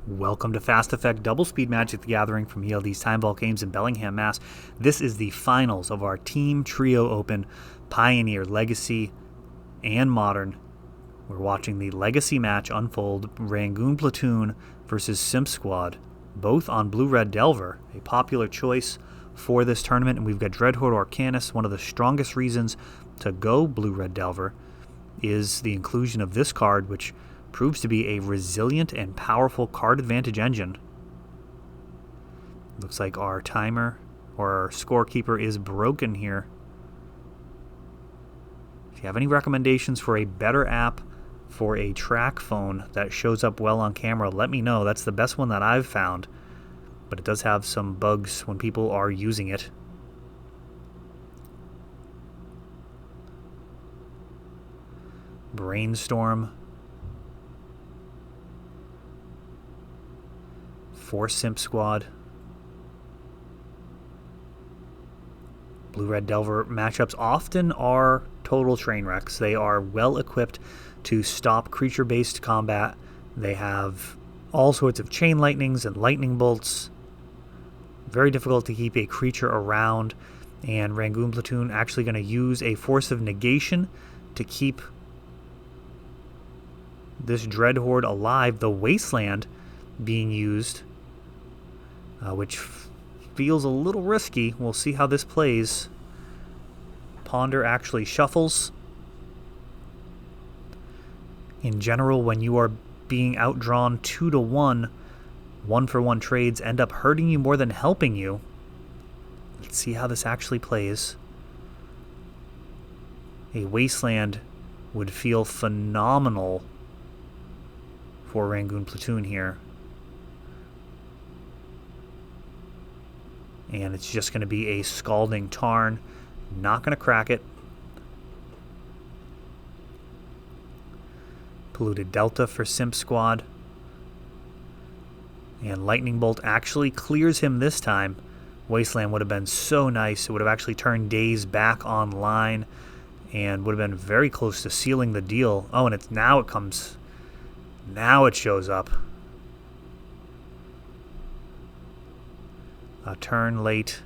Welcome to Fast Effect Double Speed Magic the Gathering from ELD's Time Vault Games in Bellingham, Mass. This is the finals of our Team Trio Open, Pioneer, Legacy, and Modern. We're watching the Legacy match unfold, Rangoon Platoon versus Simp Squad, both on Blue-Red Delver, a popular choice for this tournament. And we've got Dreadhorde Arcanus. One of the strongest reasons to go Blue-Red Delver is the inclusion of this card, which proves to be a resilient and powerful card advantage engine. Looks like our timer or our scorekeeper is broken here. If you have any recommendations for a better app for a track phone that shows up well on camera, let me know. That's the best one that I've found, but it does have some bugs when people are using it. Brainstorm for Simp Squad. Blue-Red Delver matchups often are total train wrecks. They are well equipped to stop creature-based combat. They have all sorts of chain lightnings and lightning bolts. Very difficult to keep a creature around, and Rangoon Platoon actually going to use a Force of Negation to keep this Dreadhorde alive. The Wasteland being used, which feels a little risky. We'll see how this plays. Ponder actually shuffles. In general, when you are being outdrawn 2-1, 1-for-1 trades end up hurting you more than helping you. Let's see how this actually plays. A Wasteland would feel phenomenal for Rangoon Platoon here. And it's just going to be a Scalding Tarn. Not going to crack it. Polluted Delta for Simp Squad. And Lightning Bolt actually clears him this time. Wasteland would have been so nice. It would have actually turned Daze back online and would have been very close to sealing the deal. Oh, and it's now it comes. Now it shows up. A turn late.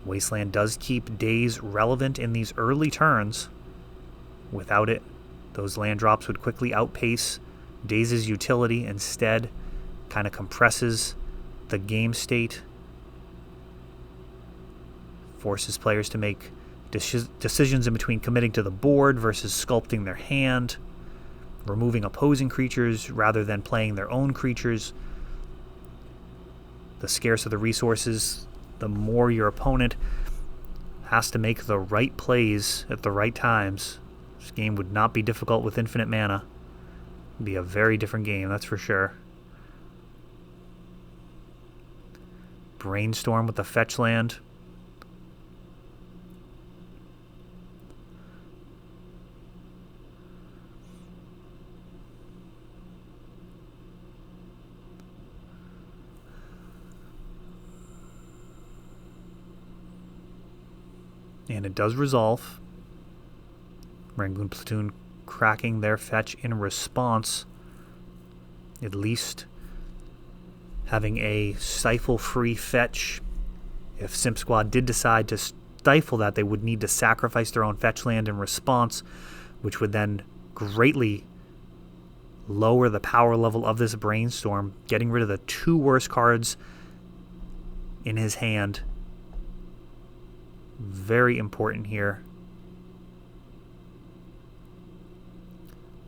Wasteland does keep Daze relevant in these early turns. Without it, those land drops would quickly outpace Daze's utility. Instead, kind of compresses the game state. Forces players to make decisions in between committing to the board versus sculpting their hand. Removing opposing creatures rather than playing their own creatures. The scarcer the resources, the more your opponent has to make the right plays at the right times. This game would not be difficult with infinite mana. It'd be a very different game, that's for sure. Brainstorm with the fetch land. And it does resolve. Rangoon Platoon cracking their fetch in response. At least having a stifle-free fetch. If Simp Squad did decide to stifle that, they would need to sacrifice their own fetch land in response, which would then greatly lower the power level of this Brainstorm, getting rid of the two worst cards in his hand. Very important here.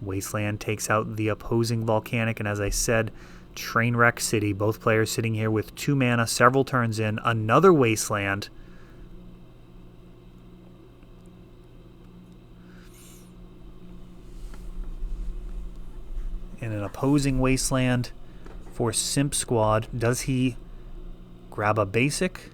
Wasteland takes out the opposing Volcanic, and as I said, Trainwreck City. Both players sitting here with 2 mana, several turns in. Another Wasteland. And an opposing Wasteland for Simp Squad. Does he grab a basic?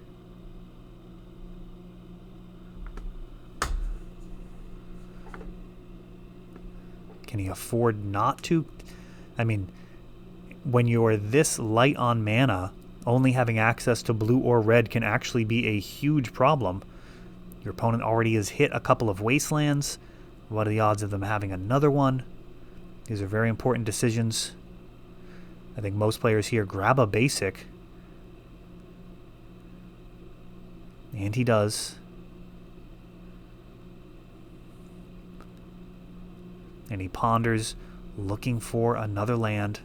Can he afford not to? I mean, when you're this light on mana, only having access to blue or red can actually be a huge problem. Your opponent already has hit a couple of Wastelands. What are the odds of them having another one? These are very important decisions. I think most players here grab a basic. And he does. And he ponders, looking for another land.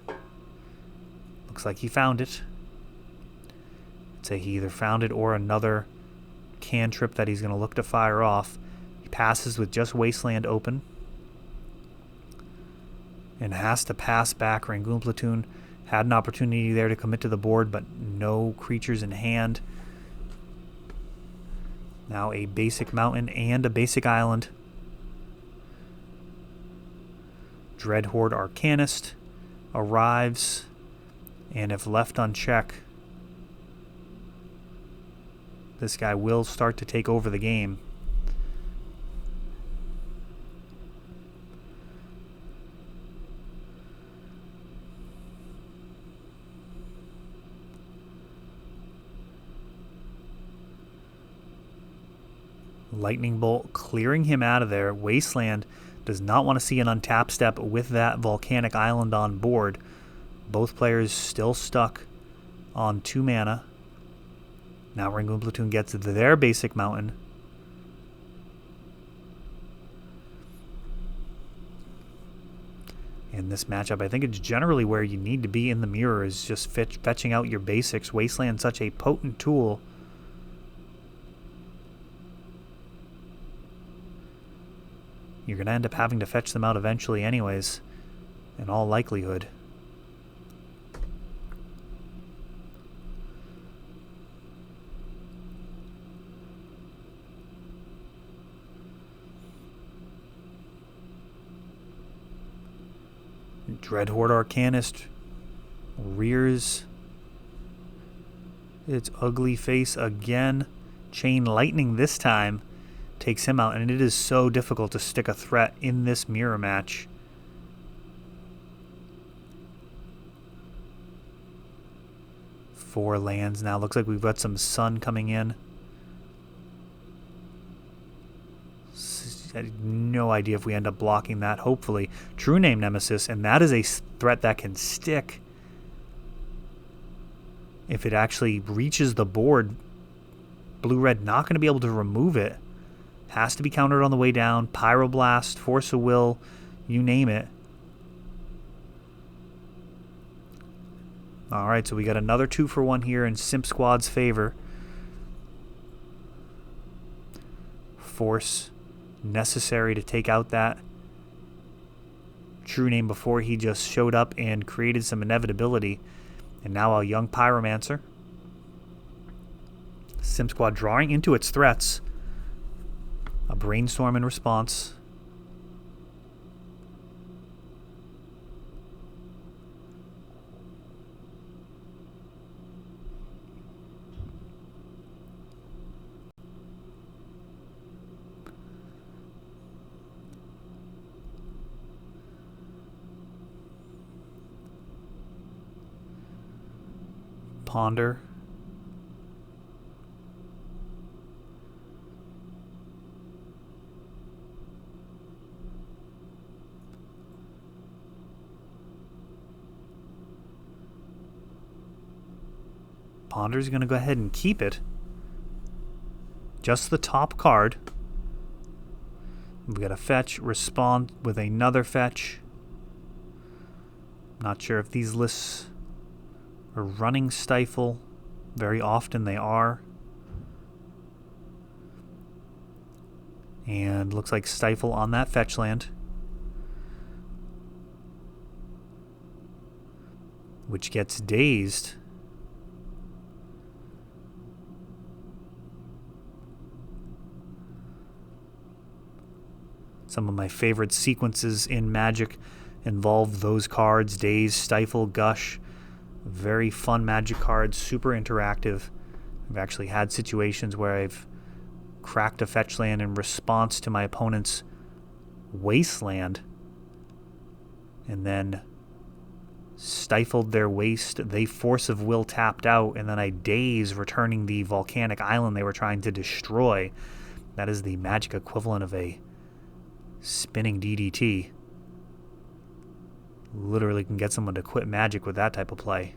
Looks like he found it. I'd say he either found it or another cantrip that he's going to look to fire off. He passes with just Wasteland open. And has to pass back. Rangoon Platoon had an opportunity there to commit to the board, but no creatures in hand. Now a basic mountain and a basic island. Dreadhorde Arcanist arrives, and if left unchecked, this guy will start to take over the game. Lightning Bolt clearing him out of there. Wasteland does not want to see an untap step with that volcanic island on board. Both players still stuck on 2 mana. Now Rangoon Platoon gets their basic mountain. In this matchup, I think it's generally where you need to be in the mirror, is just fetching out your basics. Wasteland, such a potent tool. You're going to end up having to fetch them out eventually anyways, in all likelihood. Dreadhorde Arcanist rears its ugly face again. Chain Lightning this time takes him out, and it is so difficult to stick a threat in this mirror match. Four lands now. Looks like we've got some sun coming in. I had no idea if we end up blocking that. Hopefully. True Name Nemesis, and that is a threat that can stick if it actually reaches the board. Blue-red not going to be able to remove it. Has to be countered on the way down. Pyroblast, Force of Will, you name it. Alright, so we got another 2-for-1 here in Simp Squad's favor. Force necessary to take out that True Name before he just showed up and created some inevitability. And now a young Pyromancer. Simp Squad drawing into its threats. A Brainstorm in response. Ponder. Ponder's going to go ahead and keep it. Just the top card. We've got a fetch, respond with another fetch. Not sure if these lists are running Stifle. Very often they are. And looks like Stifle on that fetch land. Which gets dazed. Some of my favorite sequences in Magic involve those cards. Daze, Stifle, Gush. Very fun Magic cards, super interactive. I've actually had situations where I've cracked a fetch land in response to my opponent's Wasteland and then stifled their waste. They Force of Will tapped out, and then I Daze, returning the volcanic island they were trying to destroy. That is the Magic equivalent of a Spinning DDT. Literally can get someone to quit Magic with that type of play.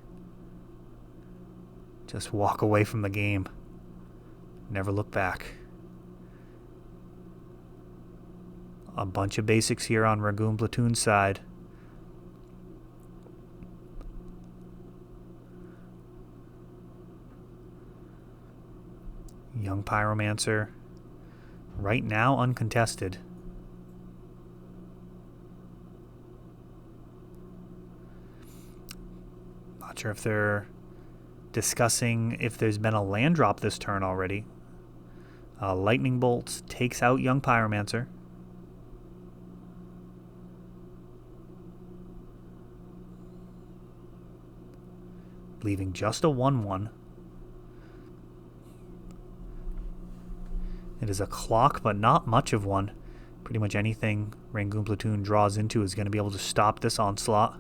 Just walk away from the game. Never look back. A bunch of basics here on Rangoon Platoon's side. Young Pyromancer. Right now uncontested. Not sure if they're discussing if there's been a land drop this turn already. Lightning Bolt takes out Young Pyromancer. Leaving just a 1/1. It is a clock, but not much of one. Pretty much anything Rangoon Platoon draws into is going to be able to stop this onslaught.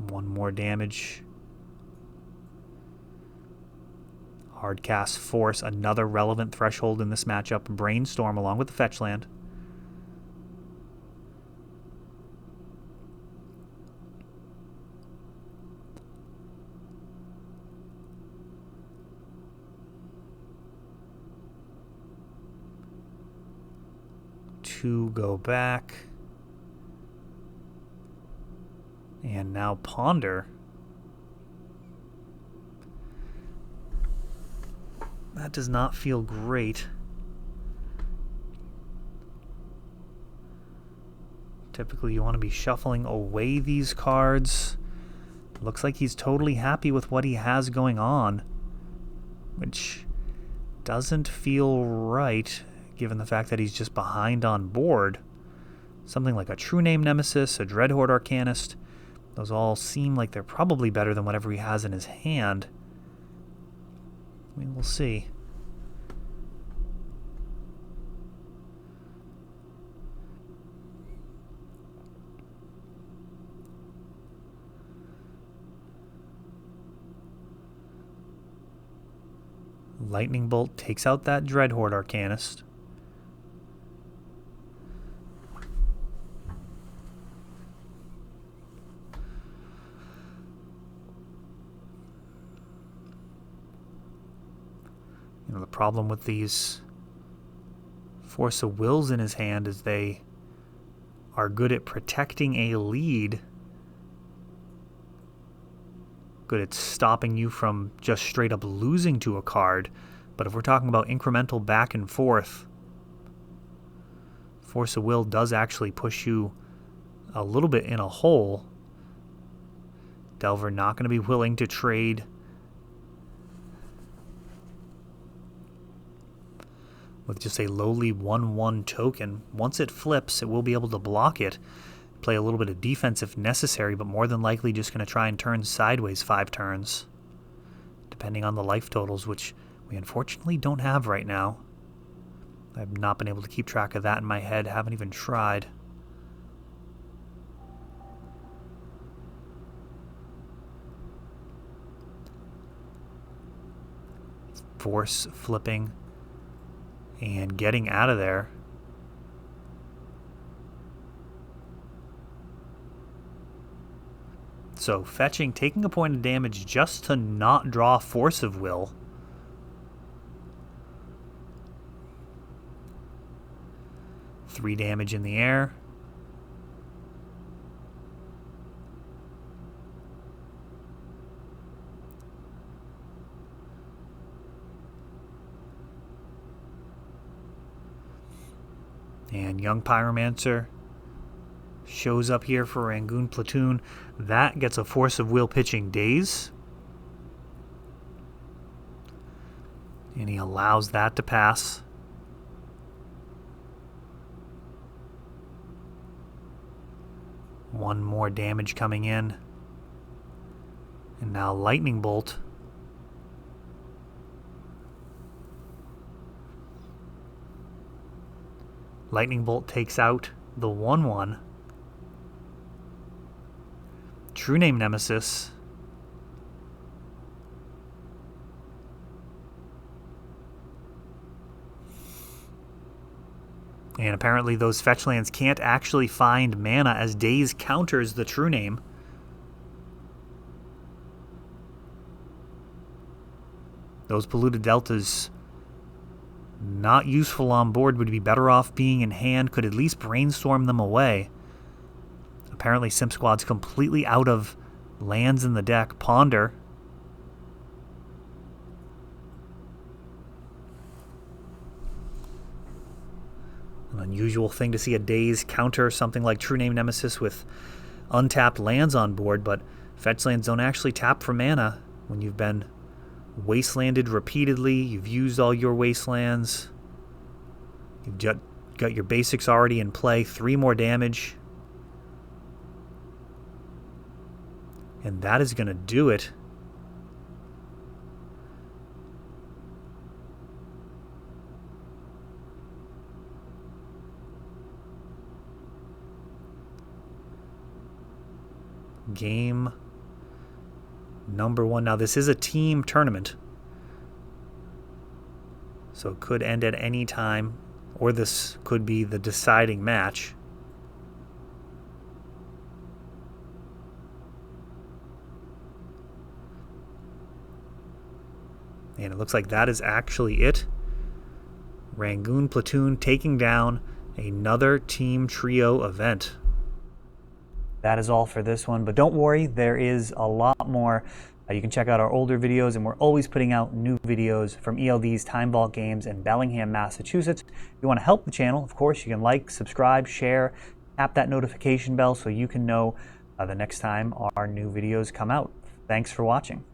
One more damage. Hardcast Force, another relevant threshold in this matchup. Brainstorm along with the fetch land. Two go back. And now Ponder. That does not feel great. Typically you want to be shuffling away these cards. Looks like he's totally happy with what he has going on, which doesn't feel right given the fact that he's just behind on board. Something like a True Name Nemesis, a Dreadhorde Arcanist, those all seem like they're probably better than whatever he has in his hand. I mean, we'll see. Lightning Bolt takes out that Dreadhorde Arcanist. You know, the problem with these Force of Wills in his hand is they are good at protecting a lead, good at stopping you from just straight up losing to a card. But if we're talking about incremental back and forth, Force of Will does actually push you a little bit in a hole. Delver not going to be willing to trade with just a lowly 1/1 token. Once it flips, it will be able to block it, play a little bit of defense if necessary, but more than likely just going to try and turn sideways 5 turns, depending on the life totals, which we unfortunately don't have right now. I've not been able to keep track of that in my head, haven't even tried. Force flipping and getting out of there. So fetching, taking a point of damage just to not draw Force of Will. Three damage in the air. And Young Pyromancer shows up here for Rangoon Platoon. That gets a Force of Will pitching Daze. And he allows that to pass. One more damage coming in. And now Lightning Bolt. Lightning Bolt takes out the 1/1. True Name Nemesis. And apparently those fetch lands can't actually find mana, as Daze counters the True Name. Those Polluted Deltas, not useful on board, would be better off being in hand, could at least brainstorm them away. Apparently Simp Squad's completely out of lands in the deck. Ponder. An unusual thing to see a Daze counter something like True Name Nemesis with untapped lands on board, but fetch lands don't actually tap for mana when you've been wastelanded repeatedly. You've used all your wastelands. You've got your basics already in play. 3 more damage. And that is going to do it. Game number 1. Now this is a team tournament, so it could end at any time, or this could be the deciding match. And it looks like that is actually it. Rangoon Platoon taking down another team trio event. That is all for this one, but don't worry, there is a lot more. You can check out our older videos, and we're always putting out new videos from ELD's Time Vault games in Bellingham, Massachusetts. If you want to help the channel, of course, you can like, subscribe, share, tap that notification bell so you can know the next time our new videos come out. Thanks for watching.